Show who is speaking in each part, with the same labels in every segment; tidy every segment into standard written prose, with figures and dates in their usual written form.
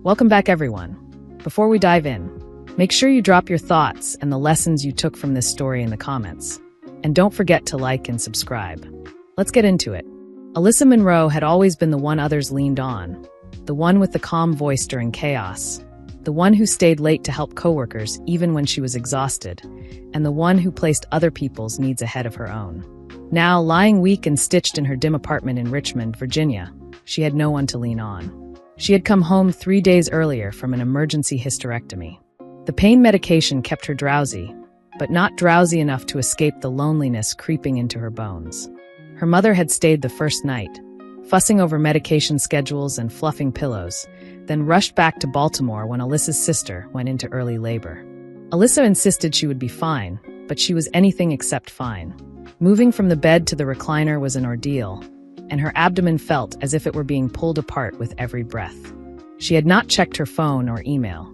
Speaker 1: Welcome back, everyone. Before we dive in, make sure you drop your thoughts and the lessons you took from this story in the comments. And don't forget to like and subscribe. Let's get into it. Alyssa Monroe had always been the one others leaned on, the one with the calm voice during chaos, the one who stayed late to help coworkers even when she was exhausted, and the one who placed other people's needs ahead of her own. Now, lying weak and stitched in her dim apartment in Richmond, Virginia, she had no one to lean on. She had come home 3 days earlier from an emergency hysterectomy. The pain medication kept her drowsy, but not drowsy enough to escape the loneliness creeping into her bones. Her mother had stayed the first night, fussing over medication schedules and fluffing pillows, then rushed back to Baltimore when Alyssa's sister went into early labor. Alyssa insisted she would be fine, but she was anything except fine. Moving from the bed to the recliner was an ordeal, and her abdomen felt as if it were being pulled apart with every breath. She had not checked her phone or email.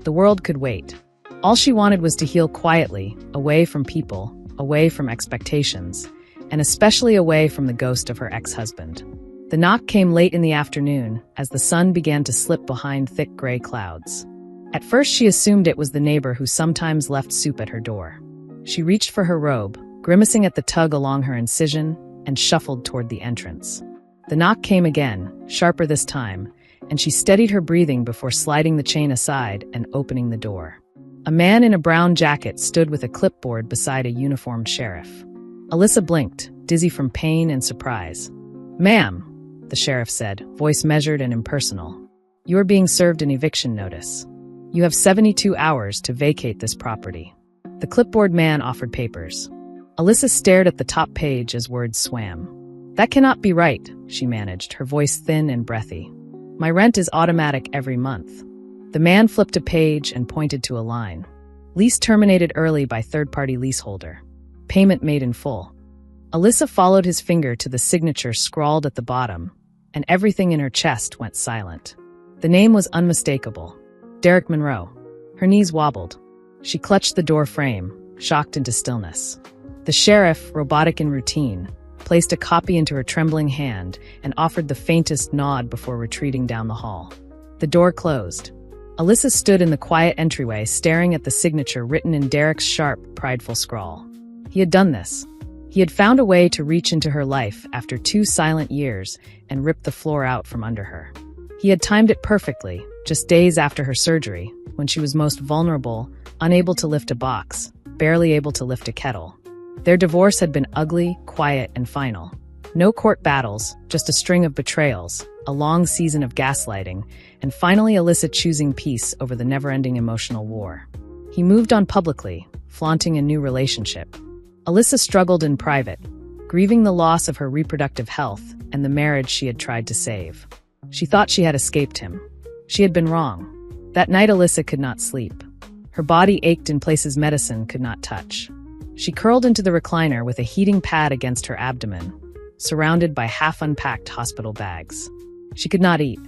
Speaker 1: The world could wait. All she wanted was to heal quietly, away from people, away from expectations, and especially away from the ghost of her ex-husband. The knock came late in the afternoon as the sun began to slip behind thick gray clouds. At first she assumed it was the neighbor who sometimes left soup at her door. She reached for her robe, grimacing at the tug along her incision, and shuffled toward the entrance. The knock came again, sharper this time, and she steadied her breathing before sliding the chain aside and opening the door. A man in a brown jacket stood with a clipboard beside a uniformed sheriff. Alyssa blinked, dizzy from pain and surprise. "Ma'am," the sheriff said, voice measured and impersonal, "you are being served an eviction notice. You have 72 hours to vacate this property." The clipboard man offered papers. Alyssa stared at the top page as words swam. "That cannot be right," she managed, her voice thin and breathy. "My rent is automatic every month." The man flipped a page and pointed to a line. "Lease terminated early by third-party leaseholder. Payment made in full." Alyssa followed his finger to the signature scrawled at the bottom, and everything in her chest went silent. The name was unmistakable. Derek Monroe. Her knees wobbled. She clutched the door frame, shocked into stillness. The sheriff, robotic in routine, placed a copy into her trembling hand and offered the faintest nod before retreating down the hall. The door closed. Alyssa stood in the quiet entryway staring at the signature written in Derek's sharp, prideful scrawl. He had done this. He had found a way to reach into her life after 2 silent years and rip the floor out from under her. He had timed it perfectly, just days after her surgery, when she was most vulnerable, unable to lift a box, barely able to lift a kettle. Their divorce had been ugly, quiet, and final. No court battles, just a string of betrayals, a long season of gaslighting, and finally Alyssa choosing peace over the never-ending emotional war. He moved on publicly, flaunting a new relationship. Alyssa struggled in private, grieving the loss of her reproductive health and the marriage she had tried to save. She thought she had escaped him. She had been wrong. That night Alyssa could not sleep. Her body ached in places medicine could not touch. She curled into the recliner with a heating pad against her abdomen, surrounded by half-unpacked hospital bags. She could not eat.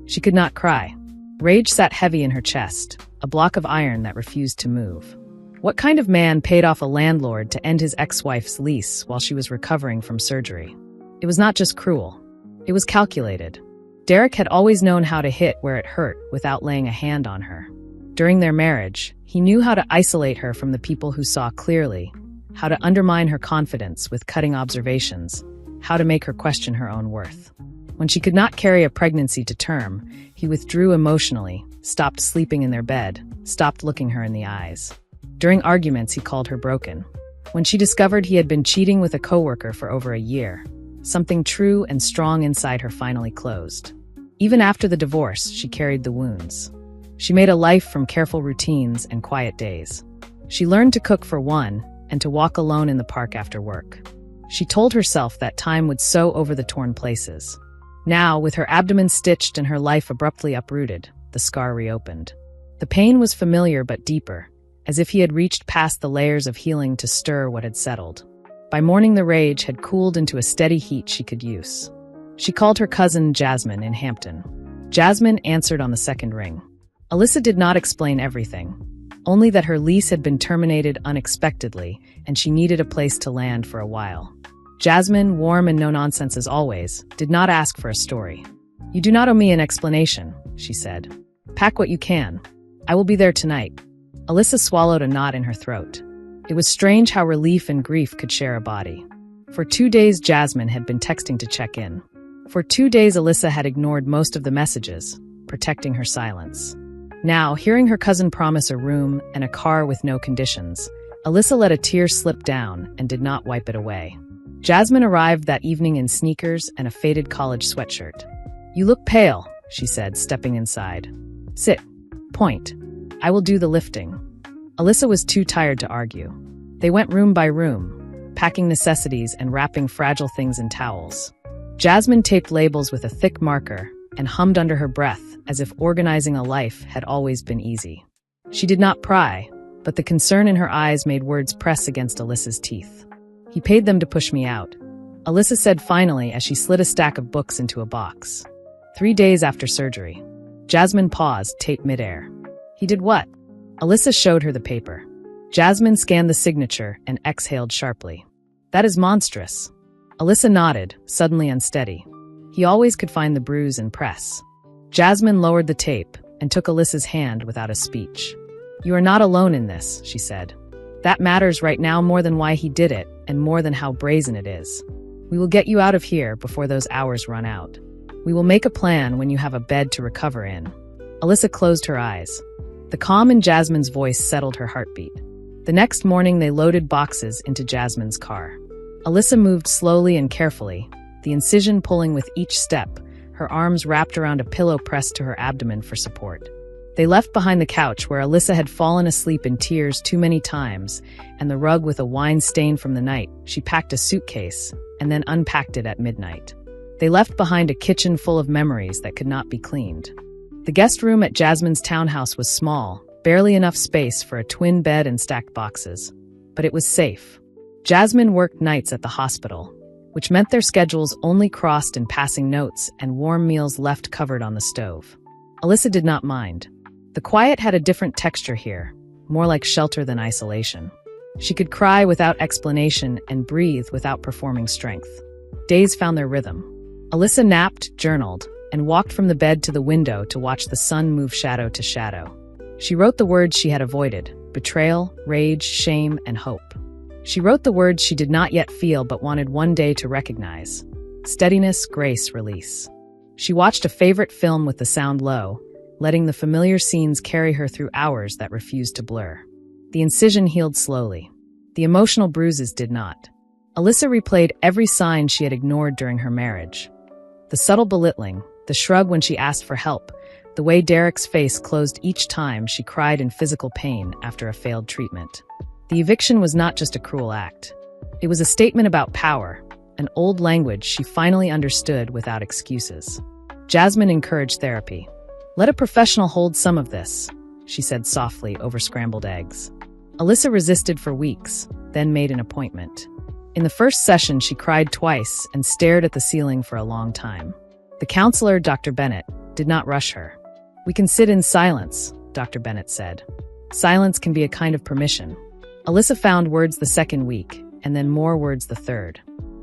Speaker 1: She could not cry. Rage sat heavy in her chest, a block of iron that refused to move. What kind of man paid off a landlord to end his ex-wife's lease while she was recovering from surgery? It was not just cruel. It was calculated. Derek had always known how to hit where it hurt without laying a hand on her. During their marriage, he knew how to isolate her from the people who saw clearly, how to undermine her confidence with cutting observations, how to make her question her own worth. When she could not carry a pregnancy to term, he withdrew emotionally, stopped sleeping in their bed, stopped looking her in the eyes. During arguments, he called her broken. When she discovered he had been cheating with a coworker for over a year, something true and strong inside her finally closed. Even after the divorce, she carried the wounds. She made a life from careful routines and quiet days. She learned to cook for one and to walk alone in the park after work. She told herself that time would sew over the torn places. Now, with her abdomen stitched and her life abruptly uprooted, the scar reopened. The pain was familiar but deeper, as if he had reached past the layers of healing to stir what had settled. By morning, the rage had cooled into a steady heat she could use. She called her cousin Jasmine in Hampton. Jasmine answered on the second ring. Alyssa did not explain everything, only that her lease had been terminated unexpectedly and she needed a place to land for a while. Jasmine, warm and no-nonsense as always, did not ask for a story. "You do not owe me an explanation," she said. Pack what you can. I will be there tonight. Alyssa swallowed a knot in her throat. It was strange how relief and grief could share a body. For 2 days, Jasmine had been texting to check in. For 2 days, Alyssa had ignored most of the messages, protecting her silence. Now, hearing her cousin promise a room and a car with no conditions, Alyssa let a tear slip down and did not wipe it away. Jasmine arrived that evening in sneakers and a faded college sweatshirt. "You look pale," she said, stepping inside. "Sit. Point. I will do the lifting." Alyssa was too tired to argue. They went room by room, packing necessities and wrapping fragile things in towels. Jasmine taped labels with a thick marker and hummed under her breath as if organizing a life had always been easy. She did not pry, but the concern in her eyes made words press against Alyssa's teeth. "He paid them to push me out," Alyssa said finally as she slid a stack of books into a box. 3 days after surgery. Jasmine paused, tape midair. "He did what?" Alyssa showed her the paper. Jasmine scanned the signature and exhaled sharply. "That is monstrous." Alyssa nodded, suddenly unsteady. "He always could find the bruise and press." Jasmine lowered the tape and took Alyssa's hand without a speech. "You are not alone in this," she said. "That matters right now more than why he did it and more than how brazen it is. We will get you out of here before those hours run out. We will make a plan when you have a bed to recover in." Alyssa closed her eyes. The calm in Jasmine's voice settled her heartbeat. The next morning, they loaded boxes into Jasmine's car. Alyssa moved slowly and carefully, the incision pulling with each step, her arms wrapped around a pillow pressed to her abdomen for support. They left behind the couch where Alyssa had fallen asleep in tears too many times, and the rug with a wine stain from the night. She packed a suitcase and then unpacked it at midnight. They left behind a kitchen full of memories that could not be cleaned. The guest room at Jasmine's townhouse was small, barely enough space for a twin bed and stacked boxes. But it was safe. Jasmine worked nights at the hospital, which meant their schedules only crossed in passing notes and warm meals left covered on the stove. Alyssa did not mind. The quiet had a different texture here, more like shelter than isolation. She could cry without explanation and breathe without performing strength. Days found their rhythm. Alyssa napped, journaled, and walked from the bed to the window to watch the sun move shadow to shadow. She wrote the words she had avoided: betrayal, rage, shame, and hope. She wrote the words she did not yet feel but wanted one day to recognize: steadiness, grace, release. She watched a favorite film with the sound low, letting the familiar scenes carry her through hours that refused to blur. The incision healed slowly. The emotional bruises did not. Alyssa replayed every sign she had ignored during her marriage. The subtle belittling, the shrug when she asked for help, the way Derek's face closed each time she cried in physical pain after a failed treatment. The eviction was not just a cruel act. It was a statement about power, an old language she finally understood without excuses. Jasmine encouraged therapy. "Let a professional hold some of this," she said softly over scrambled eggs. Alyssa resisted for weeks, then made an appointment. In the first session, she cried twice and stared at the ceiling for a long time. The counselor, Dr. Bennett, did not rush her. "We can sit in silence," Dr. Bennett said. "Silence can be a kind of permission." Alyssa found words the second week, and then more words the third.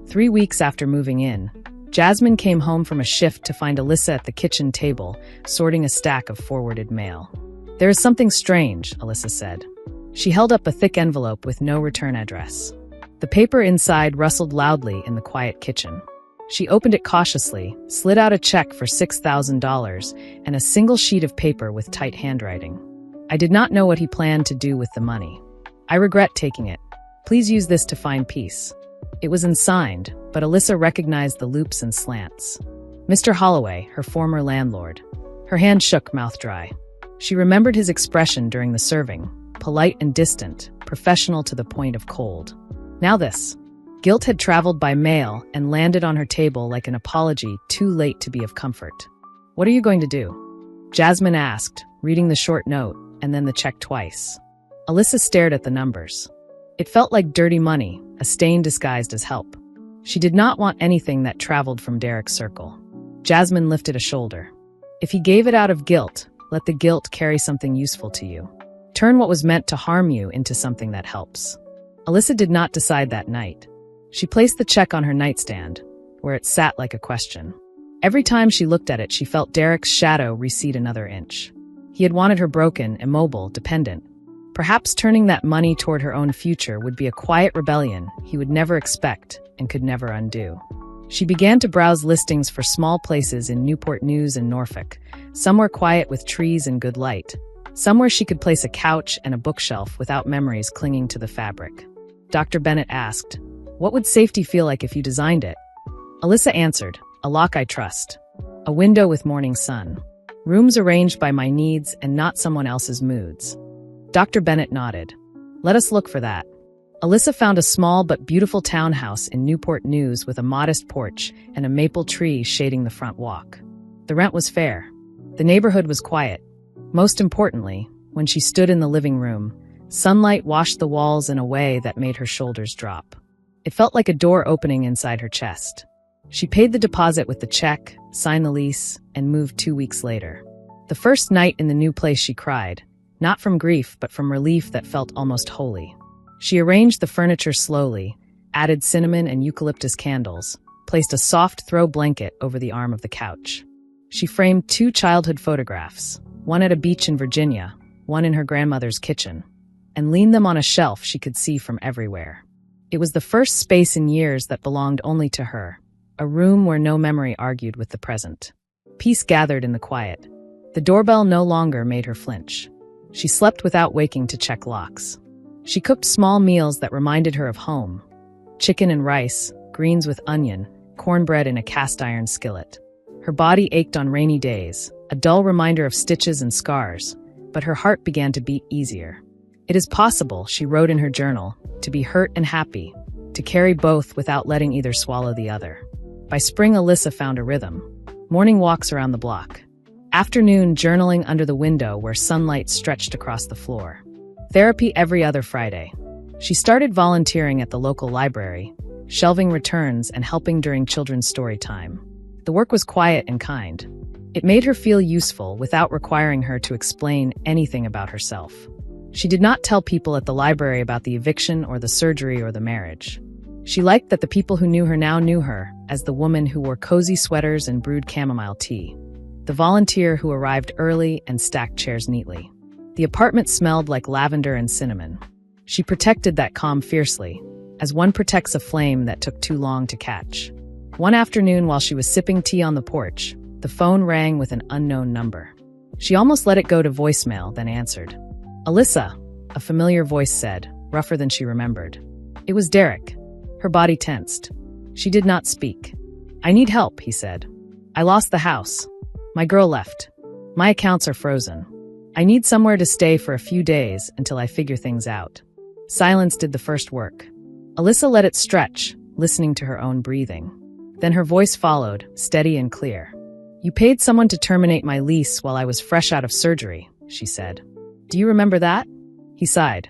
Speaker 1: 3 weeks after moving in, Jasmine came home from a shift to find Alyssa at the kitchen table, sorting a stack of forwarded mail. "There is something strange," Alyssa said. She held up a thick envelope with no return address. The paper inside rustled loudly in the quiet kitchen. She opened it cautiously, slid out a check for $6,000 and a single sheet of paper with tight handwriting. "I did not know what he planned to do with the money. I regret taking it. Please use this to find peace." It was unsigned, but Alyssa recognized the loops and slants. Mr. Holloway, her former landlord. Her hand shook, mouth dry. She remembered his expression during the serving, polite and distant, professional to the point of cold. Now this. Guilt had traveled by mail and landed on her table like an apology too late to be of comfort. "What are you going to do?" Jasmine asked, reading the short note, and then the check twice. Alyssa stared at the numbers. It felt like dirty money, a stain disguised as help. She did not want anything that traveled from Derek's circle. Jasmine lifted a shoulder. "If he gave it out of guilt, let the guilt carry something useful to you. Turn what was meant to harm you into something that helps." Alyssa did not decide that night. She placed the check on her nightstand, where it sat like a question. Every time she looked at it, she felt Derek's shadow recede another inch. He had wanted her broken, immobile, dependent. Perhaps turning that money toward her own future would be a quiet rebellion he would never expect and could never undo. She began to browse listings for small places in Newport News and Norfolk, somewhere quiet with trees and good light, somewhere she could place a couch and a bookshelf without memories clinging to the fabric. Dr. Bennett asked, "What would safety feel like if you designed it?" Alyssa answered, "A lock I trust. A window with morning sun. Rooms arranged by my needs and not someone else's moods." Dr. Bennett nodded. "Let us look for that." Alyssa found a small but beautiful townhouse in Newport News with a modest porch and a maple tree shading the front walk. The rent was fair. The neighborhood was quiet. Most importantly, when she stood in the living room, sunlight washed the walls in a way that made her shoulders drop. It felt like a door opening inside her chest. She paid the deposit with the check, signed the lease, and moved 2 weeks later. The first night in the new place she cried, not from grief but from relief that felt almost holy. She arranged the furniture slowly, added cinnamon and eucalyptus candles, placed a soft throw blanket over the arm of the couch. She framed 2 childhood photographs, one at a beach in Virginia, one in her grandmother's kitchen, and leaned them on a shelf she could see from everywhere. It was the first space in years that belonged only to her, a room where no memory argued with the present. Peace gathered in the quiet. The doorbell no longer made her flinch. She slept without waking to check locks. She cooked small meals that reminded her of home. Chicken and rice, greens with onion, cornbread in a cast-iron skillet. Her body ached on rainy days, a dull reminder of stitches and scars, but her heart began to beat easier. It is possible, she wrote in her journal, to be hurt and happy, to carry both without letting either swallow the other. By spring, Alyssa found a rhythm. Morning walks around the block. Afternoon journaling under the window where sunlight stretched across the floor. Therapy every other Friday. She started volunteering at the local library, shelving returns and helping during children's story time. The work was quiet and kind. It made her feel useful without requiring her to explain anything about herself. She did not tell people at the library about the eviction or the surgery or the marriage. She liked that the people who knew her now knew her as the woman who wore cozy sweaters and brewed chamomile tea, the volunteer who arrived early and stacked chairs neatly. The apartment smelled like lavender and cinnamon. She protected that calm fiercely, as one protects a flame that took too long to catch. One afternoon while she was sipping tea on the porch, the phone rang with an unknown number. She almost let it go to voicemail, then answered. "Alyssa," a familiar voice said, rougher than she remembered. It was Derek. Her body tensed. She did not speak. "I need help," he said. "I lost the house. My girl left. My accounts are frozen. I need somewhere to stay for a few days until I figure things out." Silence did the first work. Alyssa let it stretch, listening to her own breathing. Then her voice followed, steady and clear. "You paid someone to terminate my lease while I was fresh out of surgery," she said. "Do you remember that?" He sighed.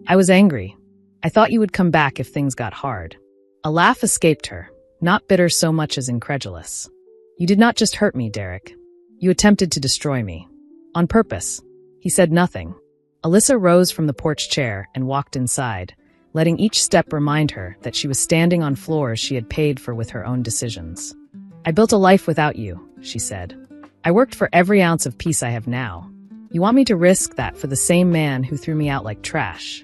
Speaker 1: "I was angry. I thought you would come back if things got hard." A laugh escaped her, not bitter so much as incredulous. "You did not just hurt me, Derek. You attempted to destroy me. On purpose." He said nothing. Alyssa rose from the porch chair and walked inside, letting each step remind her that she was standing on floors she had paid for with her own decisions. "I built a life without you," she said. "I worked for every ounce of peace I have now. You want me to risk that for the same man who threw me out like trash?"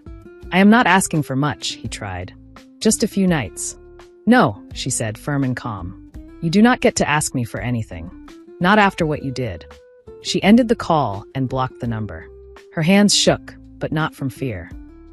Speaker 1: "I am not asking for much," he tried. "Just a few nights." "No," she said, firm and calm. "You do not get to ask me for anything. Not after what you did." She ended the call and blocked the number. Her hands shook, but not from fear.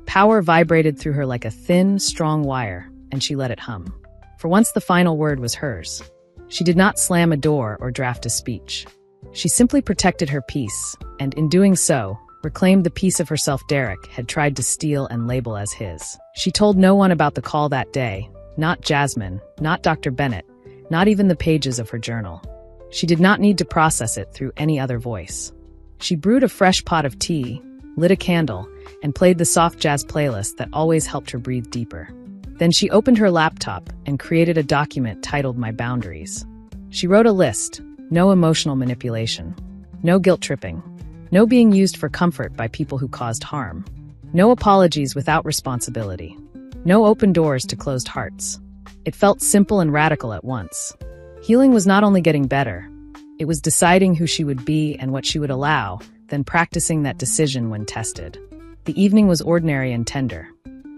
Speaker 1: Power vibrated through her like a thin, strong wire, and she let it hum. For once the final word was hers. She did not slam a door or draft a speech. She simply protected her peace, and in doing so, reclaimed the piece of herself Derek had tried to steal and label as his. She told no one about the call that day, not Jasmine, not Dr. Bennett, not even the pages of her journal. She did not need to process it through any other voice. She brewed a fresh pot of tea, lit a candle, and played the soft jazz playlist that always helped her breathe deeper. Then she opened her laptop and created a document titled My Boundaries. She wrote a list, no emotional manipulation, no guilt tripping, no being used for comfort by people who caused harm, no apologies without responsibility, no open doors to closed hearts. It felt simple and radical at once. Healing was not only getting better, it was deciding who she would be and what she would allow then practicing that decision when tested. The evening was ordinary and tender.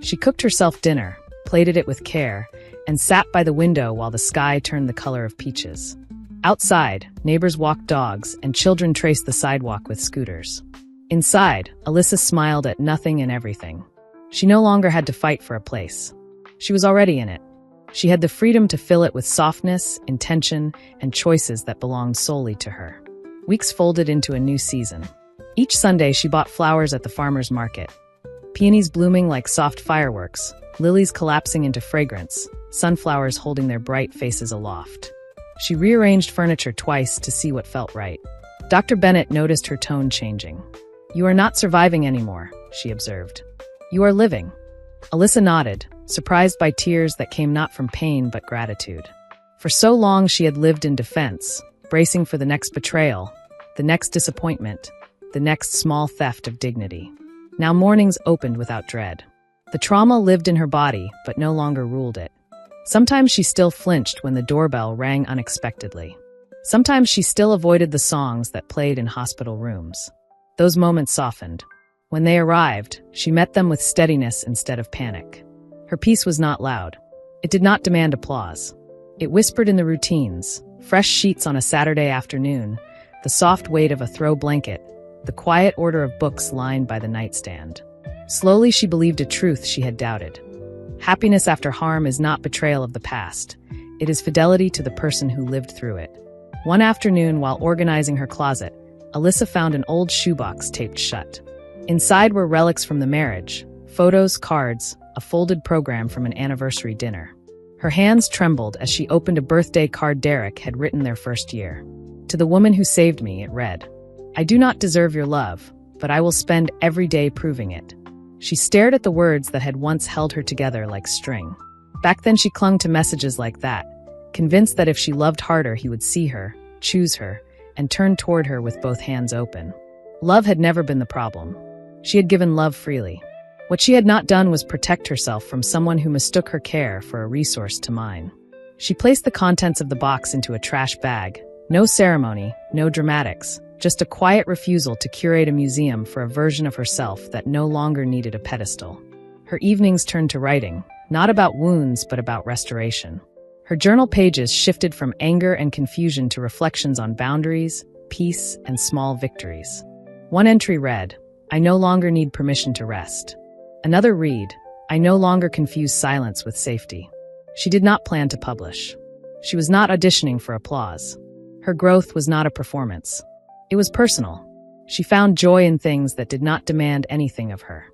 Speaker 1: She cooked herself dinner, plated it with care, and sat by the window while the sky turned the color of peaches. Outside, neighbors walked dogs and children traced the sidewalk with scooters. Inside, Alyssa smiled at nothing and everything. She no longer had to fight for a place. She was already in it. She had the freedom to fill it with softness, intention, and choices that belonged solely to her. Weeks folded into a new season. Each Sunday, she bought flowers at the farmer's market. Peonies blooming like soft fireworks, lilies collapsing into fragrance, sunflowers holding their bright faces aloft. She rearranged furniture twice to see what felt right. Dr. Bennett noticed her tone changing. "You are not surviving anymore," she observed. "You are living." Alyssa nodded, surprised by tears that came not from pain but gratitude. For so long she had lived in defense, bracing for the next betrayal, the next disappointment, the next small theft of dignity. Now mornings opened without dread. The trauma lived in her body, but no longer ruled it. Sometimes she still flinched when the doorbell rang unexpectedly. Sometimes she still avoided the songs that played in hospital rooms. Those moments softened. When they arrived, she met them with steadiness instead of panic. Her peace was not loud. It did not demand applause. It whispered in the routines, fresh sheets on a Saturday afternoon, the soft weight of a throw blanket, the quiet order of books lined by the nightstand. Slowly she believed a truth she had doubted. Happiness after harm is not betrayal of the past. It is fidelity to the person who lived through it. One afternoon, while organizing her closet, Alyssa found an old shoebox taped shut. Inside were relics from the marriage, photos, cards, a folded program from an anniversary dinner. Her hands trembled as she opened a birthday card Derek had written their first year. "To the woman who saved me," it read. "I do not deserve your love, but I will spend every day proving it." She stared at the words that had once held her together like string. Back then she clung to messages like that, convinced that if she loved harder he would see her, choose her, and turn toward her with both hands open. Love had never been the problem. She had given love freely. What she had not done was protect herself from someone who mistook her care for a resource to mine. She placed the contents of the box into a trash bag. No ceremony, no dramatics, just a quiet refusal to curate a museum for a version of herself that no longer needed a pedestal. Her evenings turned to writing, not about wounds but about restoration. Her journal pages shifted from anger and confusion to reflections on boundaries, peace, and small victories. One entry read, "I no longer need permission to rest." Another read, "I no longer confuse silence with safety." She did not plan to publish. She was not auditioning for applause. Her growth was not a performance. It was personal. She found joy in things that did not demand anything of her.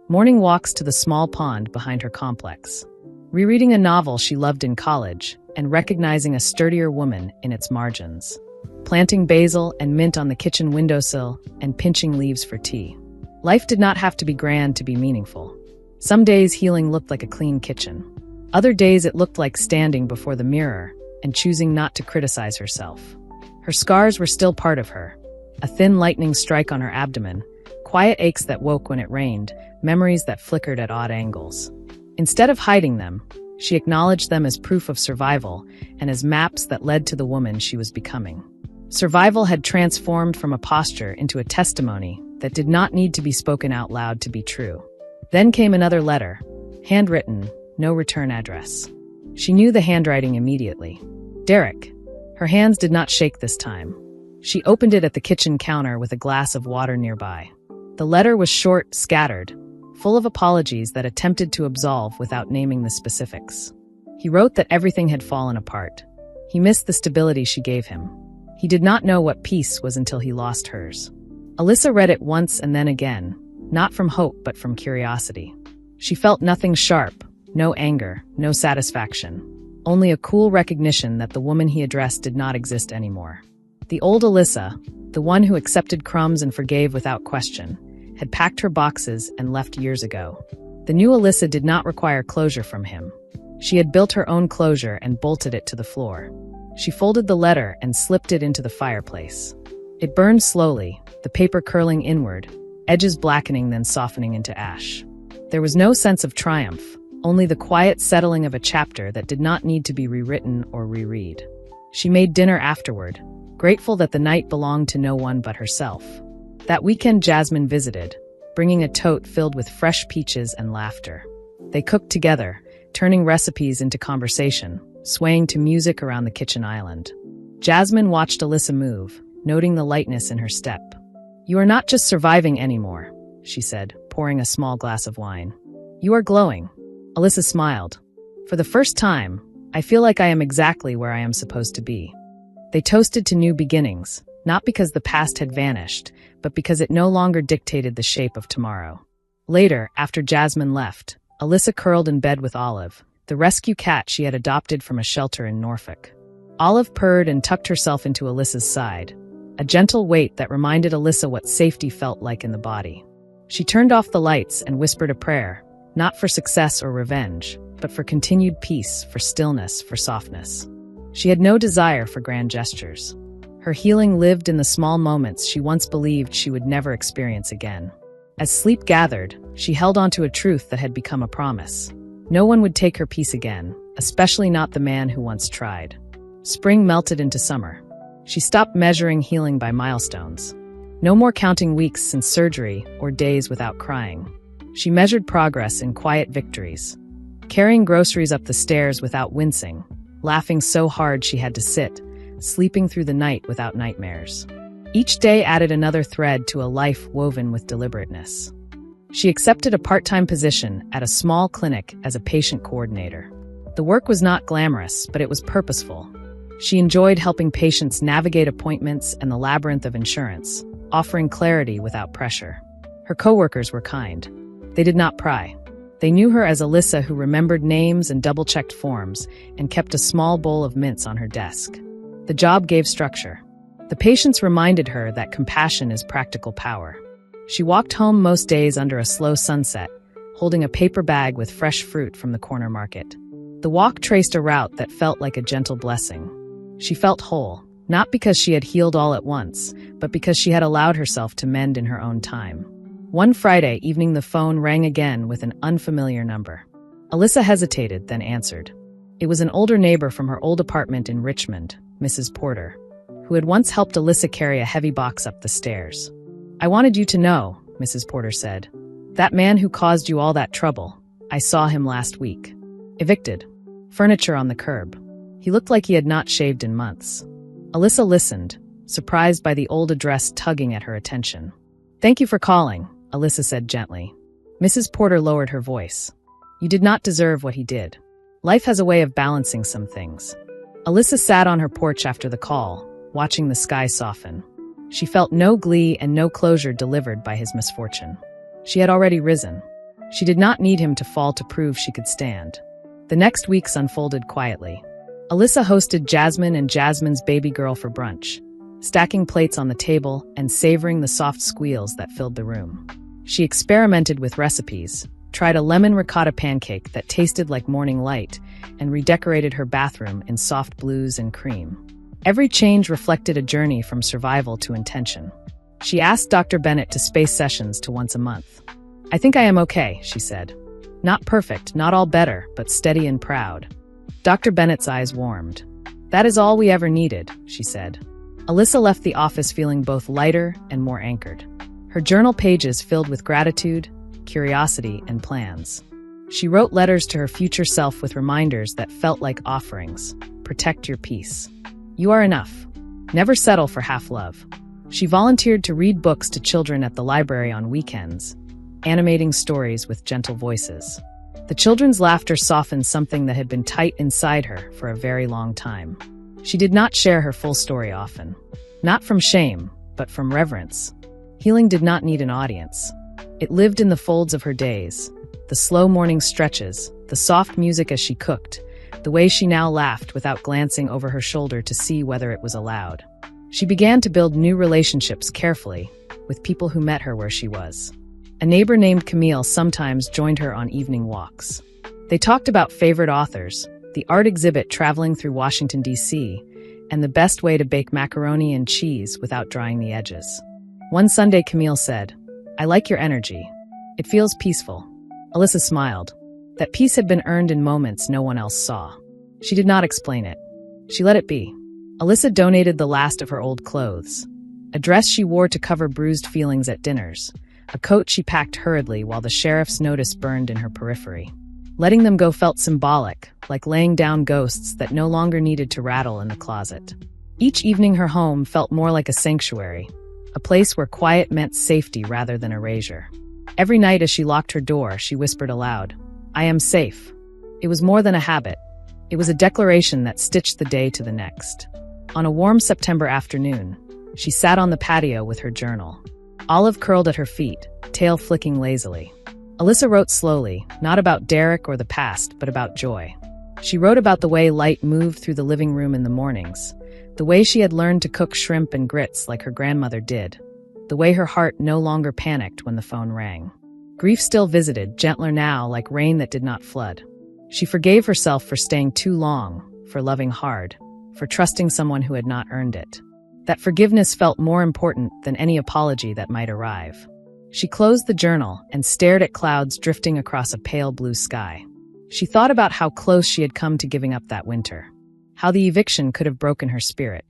Speaker 1: Morning walks to the small pond behind her complex. Rereading a novel she loved in college and recognizing a sturdier woman in its margins. Planting basil and mint on the kitchen windowsill and pinching leaves for tea. Life did not have to be grand to be meaningful. Some days healing looked like a clean kitchen. Other days it looked like standing before the mirror and choosing not to criticize herself. Her scars were still part of her. A thin lightning strike on her abdomen, quiet aches that woke when it rained, memories that flickered at odd angles. Instead of hiding them, she acknowledged them as proof of survival and as maps that led to the woman she was becoming. Survival had transformed from a posture into a testimony that did not need to be spoken out loud to be true. Then came another letter, handwritten, no return address. She knew the handwriting immediately. Derek. Her hands did not shake this time. She opened it at the kitchen counter with a glass of water nearby. The letter was short, scattered, full of apologies that attempted to absolve without naming the specifics. He wrote that everything had fallen apart. He missed the stability she gave him. He did not know what peace was until he lost hers. Alyssa read it once and then again, not from hope but from curiosity. She felt nothing sharp, no anger, no satisfaction, only a cool recognition that the woman he addressed did not exist anymore. The old Alyssa, the one who accepted crumbs and forgave without question, had packed her boxes and left years ago. The new Alyssa did not require closure from him. She had built her own closure and bolted it to the floor. She folded the letter and slipped it into the fireplace. It burned slowly, the paper curling inward, edges blackening then softening into ash. There was no sense of triumph, only the quiet settling of a chapter that did not need to be rewritten or reread. She made dinner afterward, grateful that the night belonged to no one but herself. That weekend, Jasmine visited, bringing a tote filled with fresh peaches and laughter. They cooked together, turning recipes into conversation, swaying to music around the kitchen island. Jasmine watched Alyssa move, noting the lightness in her step. "You are not just surviving anymore," she said, pouring a small glass of wine. "You are glowing." Alyssa smiled. "For the first time, I feel like I am exactly where I am supposed to be." They toasted to new beginnings, not because the past had vanished, but because it no longer dictated the shape of tomorrow. Later, after Jasmine left, Alyssa curled in bed with Olive, the rescue cat she had adopted from a shelter in Norfolk. Olive purred and tucked herself into Alyssa's side, a gentle weight that reminded Alyssa what safety felt like in the body. She turned off the lights and whispered a prayer, not for success or revenge, but for continued peace, for stillness, for softness. She had no desire for grand gestures. Her healing lived in the small moments she once believed she would never experience again. As sleep gathered, she held onto a truth that had become a promise. No one would take her peace again, especially not the man who once tried. Spring melted into summer. She stopped measuring healing by milestones. No more counting weeks since surgery or days without crying. She measured progress in quiet victories. Carrying groceries up the stairs without wincing, laughing so hard she had to sit, sleeping through the night without nightmares. Each day added another thread to a life woven with deliberateness. She accepted a part-time position at a small clinic as a patient coordinator. The work was not glamorous, but it was purposeful. She enjoyed helping patients navigate appointments and the labyrinth of insurance, offering clarity without pressure. Her coworkers were kind. They did not pry. They knew her as Alyssa, who remembered names and double-checked forms and kept a small bowl of mints on her desk. The job gave structure. The patients reminded her that compassion is practical power. She walked home most days under a slow sunset, holding a paper bag with fresh fruit from the corner market. The walk traced a route that felt like a gentle blessing. She felt whole, not because she had healed all at once, but because she had allowed herself to mend in her own time. One Friday evening, the phone rang again with an unfamiliar number. Alyssa hesitated, then answered. It was an older neighbor from her old apartment in Richmond, Mrs. Porter, who had once helped Alyssa carry a heavy box up the stairs. "I wanted you to know," Mrs. Porter said. "That man who caused you all that trouble, I saw him last week. Evicted. Furniture on the curb. He looked like he had not shaved in months." Alyssa listened, surprised by the old address tugging at her attention. "Thank you for calling," Alyssa said gently. Mrs. Porter lowered her voice. "You did not deserve what he did. Life has a way of balancing some things." Alyssa sat on her porch after the call, watching the sky soften. She felt no glee and no closure delivered by his misfortune. She had already risen. She did not need him to fall to prove she could stand. The next weeks unfolded quietly. Alyssa hosted Jasmine and Jasmine's baby girl for brunch, stacking plates on the table and savoring the soft squeals that filled the room. She experimented with recipes, tried a lemon ricotta pancake that tasted like morning light, and redecorated her bathroom in soft blues and cream. Every change reflected a journey from survival to intention. She asked Dr. Bennett to space sessions to once a month. "I think I am okay," she said. "Not perfect, not all better, but steady and proud." Dr. Bennett's eyes warmed. "That is all we ever needed," she said. Alyssa left the office feeling both lighter and more anchored. Her journal pages filled with gratitude, curiosity, and plans. She wrote letters to her future self with reminders that felt like offerings. Protect your peace. You are enough. Never settle for half love. She volunteered to read books to children at the library on weekends, animating stories with gentle voices. The children's laughter softened something that had been tight inside her for a very long time. She did not share her full story often. Not from shame, but from reverence. Healing did not need an audience. It lived in the folds of her days, the slow morning stretches, the soft music as she cooked, the way she now laughed without glancing over her shoulder to see whether it was allowed. She began to build new relationships carefully, with people who met her where she was. A neighbor named Camille sometimes joined her on evening walks. They talked about favorite authors, the art exhibit traveling through Washington, D.C., and the best way to bake macaroni and cheese without drying the edges. One Sunday, Camille said, "I like your energy. It feels peaceful." Alyssa smiled. That peace had been earned in moments no one else saw. She did not explain it. She let it be. Alyssa donated the last of her old clothes. A dress she wore to cover bruised feelings at dinners. A coat she packed hurriedly while the sheriff's notice burned in her periphery. Letting them go felt symbolic, like laying down ghosts that no longer needed to rattle in the closet. Each evening her home felt more like a sanctuary, a place where quiet meant safety rather than erasure. Every night as she locked her door, she whispered aloud, "I am safe." It was more than a habit. It was a declaration that stitched the day to the next. On a warm September afternoon, she sat on the patio with her journal. Olive curled at her feet, tail flicking lazily. Alyssa wrote slowly, not about Derek or the past, but about joy. She wrote about the way light moved through the living room in the mornings, the way she had learned to cook shrimp and grits like her grandmother did, the way her heart no longer panicked when the phone rang. Grief still visited, gentler now, like rain that did not flood. She forgave herself for staying too long, for loving hard, for trusting someone who had not earned it. That forgiveness felt more important than any apology that might arrive. She closed the journal and stared at clouds drifting across a pale blue sky. She thought about how close she had come to giving up that winter, how the eviction could have broken her spirit,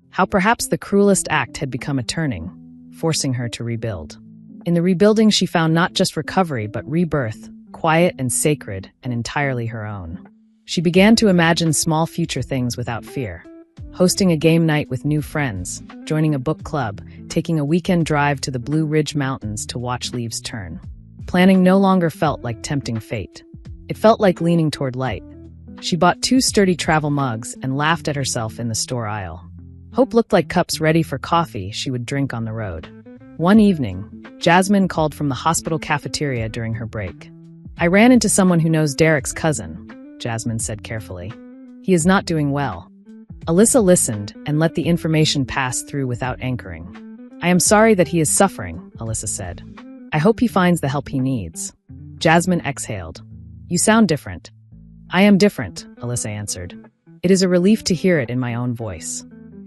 Speaker 1: how perhaps the cruelest act had become a turning, forcing her to rebuild. In the rebuilding she found not just recovery but rebirth, quiet and sacred and entirely her own. She began to imagine small future things without fear. Hosting a game night with new friends, joining a book club, taking a weekend drive to the Blue Ridge Mountains to watch leaves turn. Planning no longer felt like tempting fate. It felt like leaning toward light. She bought 2 sturdy travel mugs and laughed at herself in the store aisle. Hope looked like cups ready for coffee she would drink on the road. One evening, Jasmine called from the hospital cafeteria during her break. "I ran into someone who knows Derek's cousin," Jasmine said carefully. "He is not doing well." Alyssa listened and let the information pass through without anchoring. "I am sorry that he is suffering," Alyssa said. "I hope he finds the help he needs." Jasmine exhaled. "You sound different." "I am different," Alyssa answered. "It is a relief to hear it in my own voice."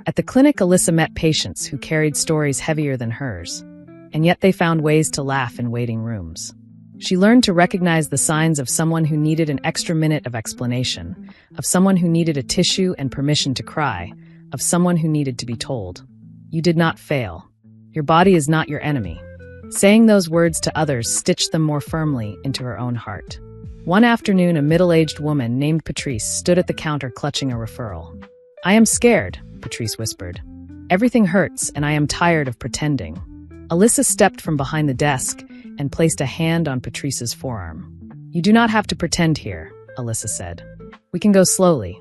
Speaker 1: At the clinic, Alyssa met patients who carried stories heavier than hers, and yet they found ways to laugh in waiting rooms. She learned to recognize the signs of someone who needed an extra minute of explanation, of someone who needed a tissue and permission to cry, of someone who needed to be told, "You did not fail. Your body is not your enemy." Saying those words to others stitched them more firmly into her own heart. One afternoon, a middle-aged woman named Patrice stood at the counter clutching a referral. "I am scared," Patrice whispered. "Everything hurts, and I am tired of pretending." Alyssa stepped from behind the desk and placed a hand on Patrice's forearm. "You do not have to pretend here," Alyssa said. "We can go slowly.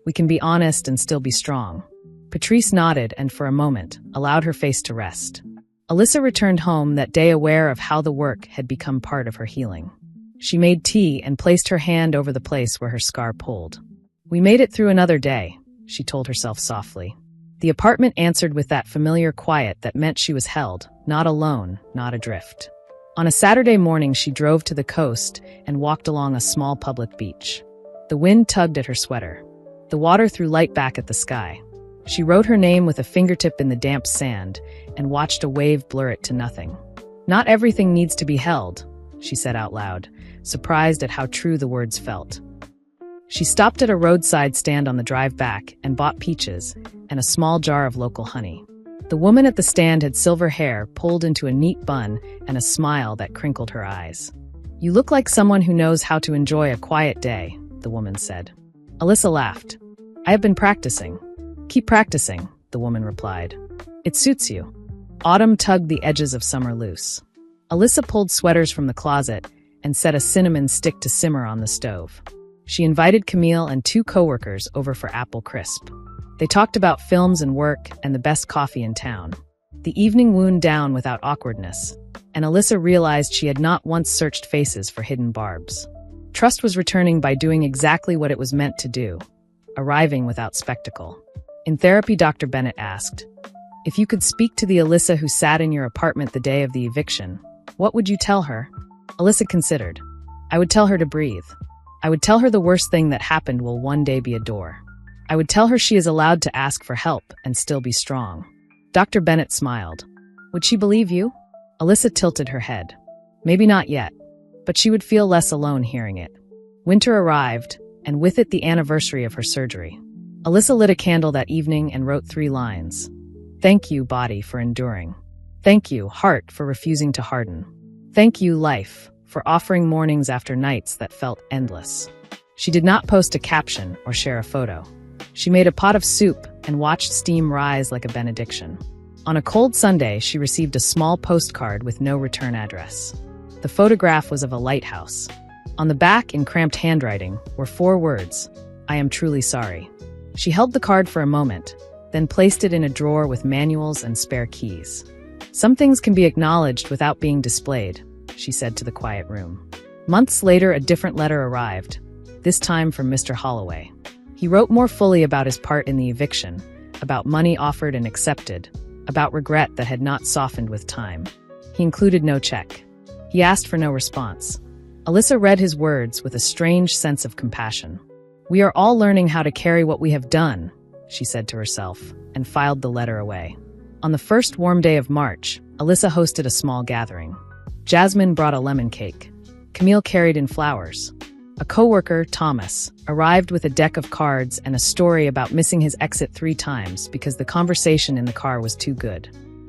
Speaker 1: We can be honest and still be strong." Patrice nodded and for a moment allowed her face to rest. Alyssa returned home that day aware of how the work had become part of her healing. She made tea and placed her hand over the place where her scar pulled. "We made it through another day," she told herself softly. The apartment answered with that familiar quiet that meant she was held, not alone, not adrift. On a Saturday morning, she drove to the coast and walked along a small public beach. The wind tugged at her sweater. The water threw light back at the sky. She wrote her name with a fingertip in the damp sand and watched a wave blur it to nothing. "Not everything needs to be held," she said out loud, surprised at how true the words felt. She stopped at a roadside stand on the drive back and bought peaches and a small jar of local honey. The woman at the stand had silver hair pulled into a neat bun and a smile that crinkled her eyes. "You look like someone who knows how to enjoy a quiet day," the woman said. Alyssa laughed. "I have been practicing." "Keep practicing," the woman replied. "It suits you." Autumn tugged the edges of summer loose. Alyssa pulled sweaters from the closet and set a cinnamon stick to simmer on the stove. She invited Camille and 2 coworkers over for apple crisp. They talked about films and work and the best coffee in town. The evening wound down without awkwardness, and Alyssa realized she had not once searched faces for hidden barbs. Trust was returning by doing exactly what it was meant to do, arriving without spectacle. In therapy, Dr. Bennett asked, "If you could speak to the Alyssa who sat in your apartment the day of the eviction, what would you tell her?" Alyssa considered. "I would tell her to breathe. I would tell her the worst thing that happened will one day be a door. I would tell her she is allowed to ask for help and still be strong." Dr. Bennett smiled. "Would she believe you?" Alyssa tilted her head. Maybe not yet, but she would feel less alone hearing it. Winter arrived, and with it the anniversary of her surgery. Alyssa lit a candle that evening and wrote 3 lines. Thank you, body, for enduring. Thank you, heart, for refusing to harden. Thank you, life, for offering mornings after nights that felt endless. She did not post a caption or share a photo. She made a pot of soup and watched steam rise like a benediction. On a cold Sunday, she received a small postcard with no return address. The photograph was of a lighthouse. On the back, in cramped handwriting, were 4 words: "I am truly sorry." She held the card for a moment, then placed it in a drawer with manuals and spare keys. "Some things can be acknowledged without being displayed," she said to the quiet room. Months later, a different letter arrived, this time from Mr. Holloway. He wrote more fully about his part in the eviction, about money offered and accepted, about regret that had not softened with time. He included no check. He asked for no response. Alyssa read his words with a strange sense of compassion. "We are all learning how to carry what we have done," she said to herself, and filed the letter away. On the first warm day of March, Alyssa hosted a small gathering. Jasmine brought a lemon cake. Camille carried in flowers. A coworker, Thomas, arrived with a deck of cards and a story about missing his exit 3 times because the conversation in the car was too good.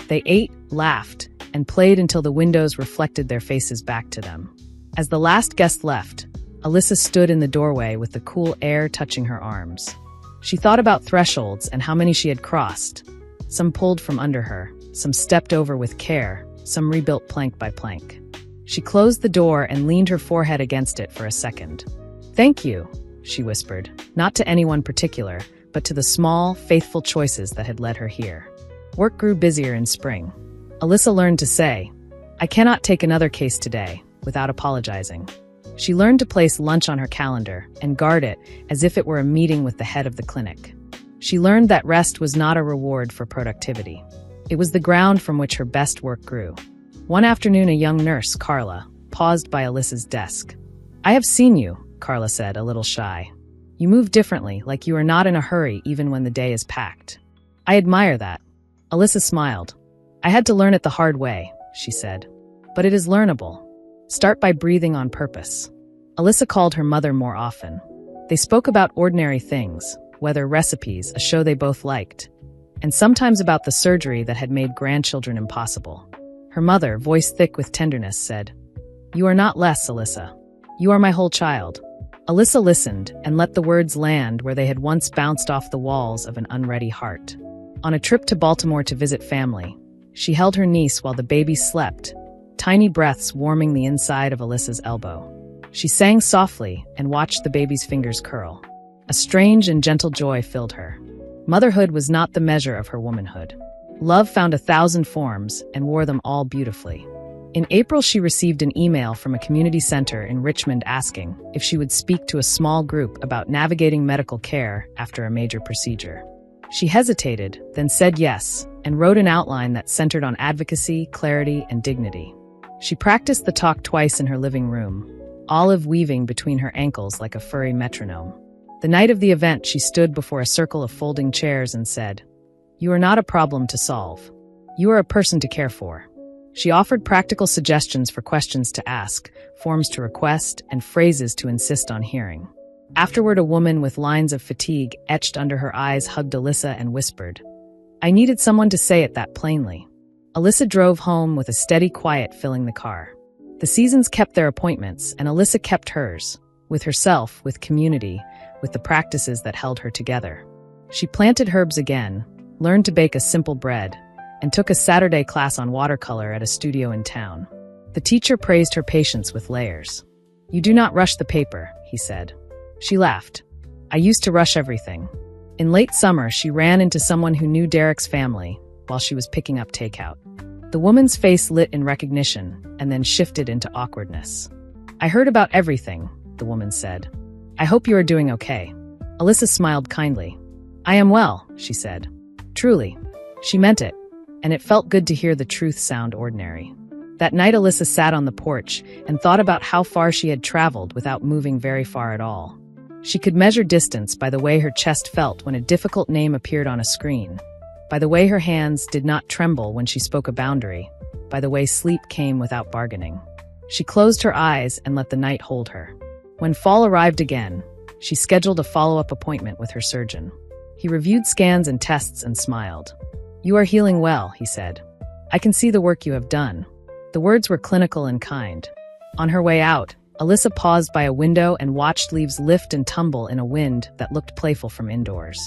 Speaker 1: They ate, laughed, and played until the windows reflected their faces back to them. As the last guest left, Alyssa stood in the doorway with the cool air touching her arms. She thought about thresholds and how many she had crossed. Some pulled from under her, some stepped over with care, some rebuilt plank by plank. She closed the door and leaned her forehead against it for a second. "Thank you," she whispered, not to anyone particular, but to the small, faithful choices that had led her here. Work grew busier in spring. Alyssa learned to say, "I cannot take another case today," without apologizing. She learned to place lunch on her calendar and guard it as if it were a meeting with the head of the clinic. She learned that rest was not a reward for productivity. It was the ground from which her best work grew. One afternoon, a young nurse, Carla, paused by Alyssa's desk. "I have seen you," Carla said, a little shy. "You move differently, like you are not in a hurry even when the day is packed." "I admire that." Alyssa smiled. "I had to learn it the hard way," she said. "But it is learnable. Start by breathing on purpose." Alyssa called her mother more often. They spoke about ordinary things, weather, recipes, a show they both liked, and sometimes about the surgery that had made grandchildren impossible. Her mother, voice thick with tenderness, said, "You are not less, Alyssa. You are my whole child." Alyssa listened and let the words land where they had once bounced off the walls of an unready heart. On a trip to Baltimore to visit family, she held her niece while the baby slept, tiny breaths warming the inside of Alyssa's elbow. She sang softly and watched the baby's fingers curl. A strange and gentle joy filled her. Motherhood was not the measure of her womanhood. Love found 1,000 forms and wore them all beautifully. In April, she received an email from a community center in Richmond asking if she would speak to a small group about navigating medical care after a major procedure. She hesitated, then said yes, and wrote an outline that centered on advocacy, clarity, and dignity. She practiced the talk twice in her living room, olive weaving between her ankles like a furry metronome. The night of the event, she stood before a circle of folding chairs and said, "You are not a problem to solve. You are a person to care for." She offered practical suggestions for questions to ask, forms to request, and phrases to insist on hearing. Afterward, a woman with lines of fatigue etched under her eyes hugged Alyssa and whispered, "I needed someone to say it that plainly." Alyssa drove home with a steady quiet filling the car. The seasons kept their appointments, and Alyssa kept hers, with herself, with community, with the practices that held her together. She planted herbs again, learned to bake a simple bread, and took a Saturday class on watercolor at a studio in town. The teacher praised her patience with layers. "You do not rush the paper," he said. She laughed. "I used to rush everything." In late summer, she ran into someone who knew Derek's family while she was picking up takeout. The woman's face lit in recognition and then shifted into awkwardness. "I heard about everything," the woman said. "I hope you are doing okay." Alyssa smiled kindly. "I am well," she said. Truly. She meant it, and it felt good to hear the truth sound ordinary. That night, Alyssa sat on the porch and thought about how far she had traveled without moving very far at all. She could measure distance by the way her chest felt when a difficult name appeared on a screen, by the way her hands did not tremble when she spoke a boundary, by the way sleep came without bargaining. She closed her eyes and let the night hold her. When fall arrived again, she scheduled a follow-up appointment with her surgeon. He reviewed scans and tests and smiled. "You are healing well," he said. "I can see the work you have done." The words were clinical and kind. On her way out, Alyssa paused by a window and watched leaves lift and tumble in a wind that looked playful from indoors.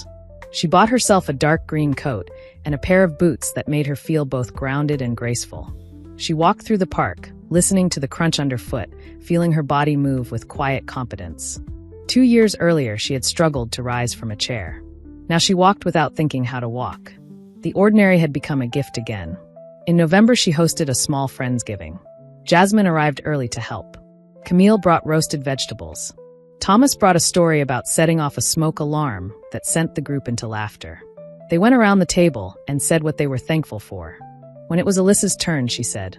Speaker 1: She bought herself a dark green coat and a pair of boots that made her feel both grounded and graceful. She walked through the park, listening to the crunch underfoot, feeling her body move with quiet confidence. 2 years earlier, she had struggled to rise from a chair. Now she walked without thinking how to walk. The ordinary had become a gift again. In November, she hosted a small Friendsgiving. Jasmine arrived early to help. Camille brought roasted vegetables. Thomas brought a story about setting off a smoke alarm that sent the group into laughter. They went around the table and said what they were thankful for. When it was Alyssa's turn, she said,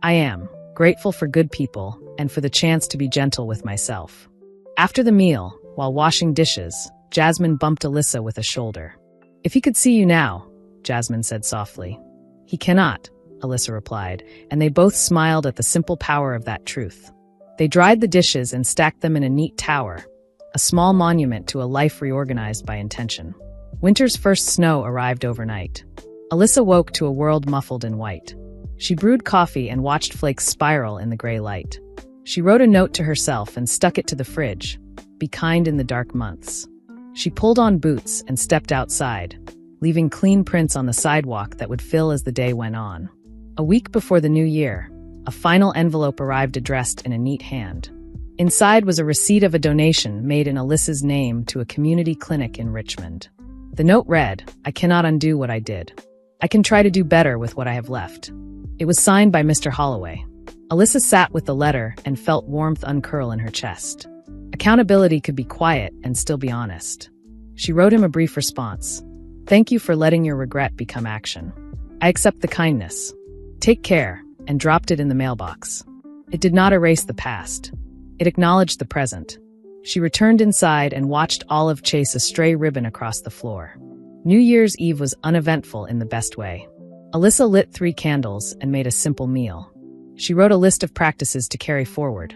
Speaker 1: "I am grateful for good people and for the chance to be gentle with myself." After the meal, while washing dishes, Jasmine bumped Alyssa with a shoulder. "If he could see you now," Jasmine said softly. "He cannot," Alyssa replied, and they both smiled at the simple power of that truth. They dried the dishes and stacked them in a neat tower, a small monument to a life reorganized by intention. Winter's first snow arrived overnight. Alyssa woke to a world muffled in white. She brewed coffee and watched flakes spiral in the gray light. She wrote a note to herself and stuck it to the fridge. "Be kind in the dark months." She pulled on boots and stepped outside, leaving clean prints on the sidewalk that would fill as the day went on. A week before the new year, a final envelope arrived addressed in a neat hand. Inside was a receipt of a donation made in Alyssa's name to a community clinic in Richmond. The note read, "I cannot undo what I did. I can try to do better with what I have left." It was signed by Mr. Holloway. Alyssa sat with the letter and felt warmth uncurl in her chest. Accountability could be quiet and still be honest. She wrote him a brief response. "Thank you for letting your regret become action. I accept the kindness. Take care," and dropped it in the mailbox. It did not erase the past. It acknowledged the present. She returned inside and watched Olive chase a stray ribbon across the floor. New Year's Eve was uneventful in the best way. Alyssa lit 3 candles and made a simple meal. She wrote a list of practices to carry forward.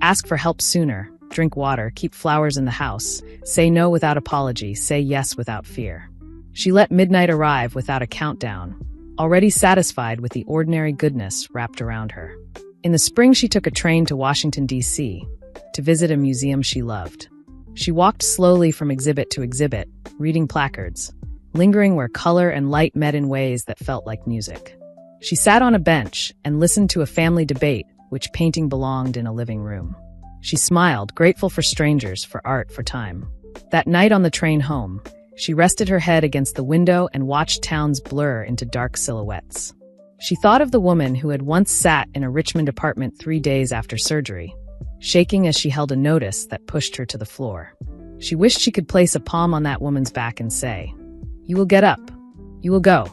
Speaker 1: Ask for help sooner, drink water, keep flowers in the house, say no without apology, say yes without fear. She let midnight arrive without a countdown, already satisfied with the ordinary goodness wrapped around her. In the spring, she took a train to Washington, D.C., to visit a museum she loved. She walked slowly from exhibit to exhibit, reading placards, lingering where color and light met in ways that felt like music. She sat on a bench and listened to a family debate which painting belonged in a living room. She smiled, grateful for strangers, for art, for time. That night on the train home, she rested her head against the window and watched towns blur into dark silhouettes. She thought of the woman who had once sat in a Richmond apartment 3 days after surgery, shaking as she held a notice that pushed her to the floor. She wished she could place a palm on that woman's back and say, "You will get up. You will go.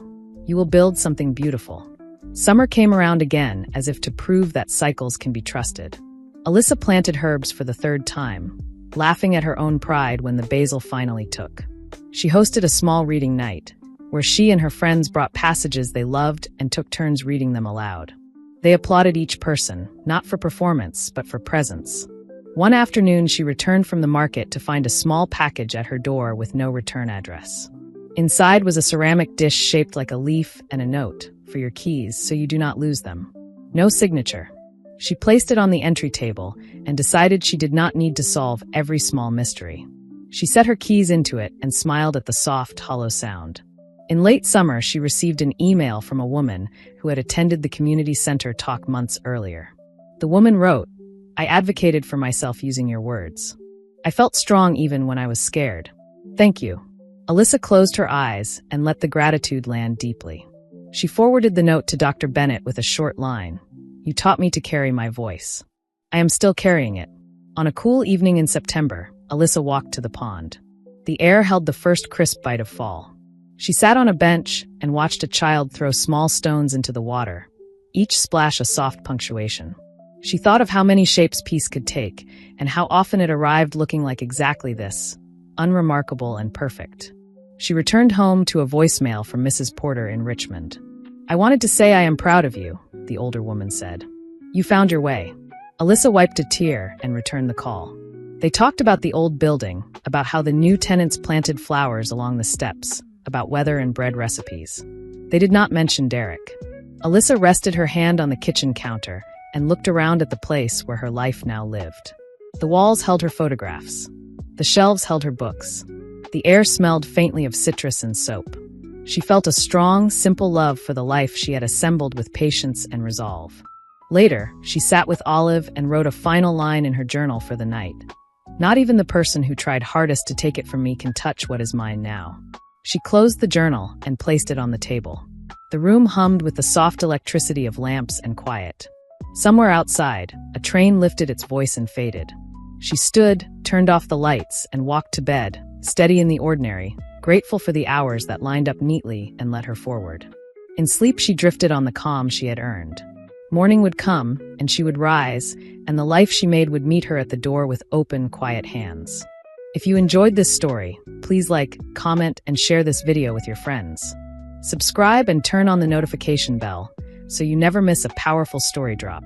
Speaker 1: You will build something beautiful." Summer came around again, as if to prove that cycles can be trusted. Alyssa planted herbs for the 3rd time, laughing at her own pride when the basil finally took. She hosted a small reading night, where she and her friends brought passages they loved and took turns reading them aloud. They applauded each person, not for performance, but for presence. One afternoon, she returned from the market to find a small package at her door with no return address. Inside was a ceramic dish shaped like a leaf and a note, "For your keys, so you do not lose them." No signature. She placed it on the entry table and decided she did not need to solve every small mystery. She set her keys into it and smiled at the soft, hollow sound. In late summer, she received an email from a woman who had attended the community center talk months earlier. The woman wrote, "I advocated for myself using your words. I felt strong even when I was scared. Thank you." Alyssa closed her eyes and let the gratitude land deeply. She forwarded the note to Dr. Bennett with a short line. "You taught me to carry my voice. I am still carrying it." On a cool evening in September, Alyssa walked to the pond. The air held the first crisp bite of fall. She sat on a bench and watched a child throw small stones into the water, each splash a soft punctuation. She thought of how many shapes peace could take, and how often it arrived looking like exactly this, unremarkable and perfect. She returned home to a voicemail from Mrs. Porter in Richmond. "I wanted to say I am proud of you," the older woman said. "You found your way." Alyssa wiped a tear and returned the call. They talked about the old building, about how the new tenants planted flowers along the steps, about weather and bread recipes. They did not mention Derek. Alyssa rested her hand on the kitchen counter and looked around at the place where her life now lived. The walls held her photographs. The shelves held her books. The air smelled faintly of citrus and soap. She felt a strong, simple love for the life she had assembled with patience and resolve. Later, she sat with Olive and wrote a final line in her journal for the night. Not even the person who tried hardest to take it from me can touch what is mine now. She closed the journal and placed it on the table. The room hummed with the soft electricity of lamps and quiet. Somewhere outside, a train lifted its voice and faded. She stood, turned off the lights, and walked to bed, steady in the ordinary, grateful for the hours that lined up neatly and led her forward. In sleep, she drifted on the calm she had earned. Morning would come, and she would rise, and the life she made would meet her at the door with open, quiet hands. If you enjoyed this story, please like, comment, and share this video with your friends. Subscribe and turn on the notification bell so you never miss a powerful story drop.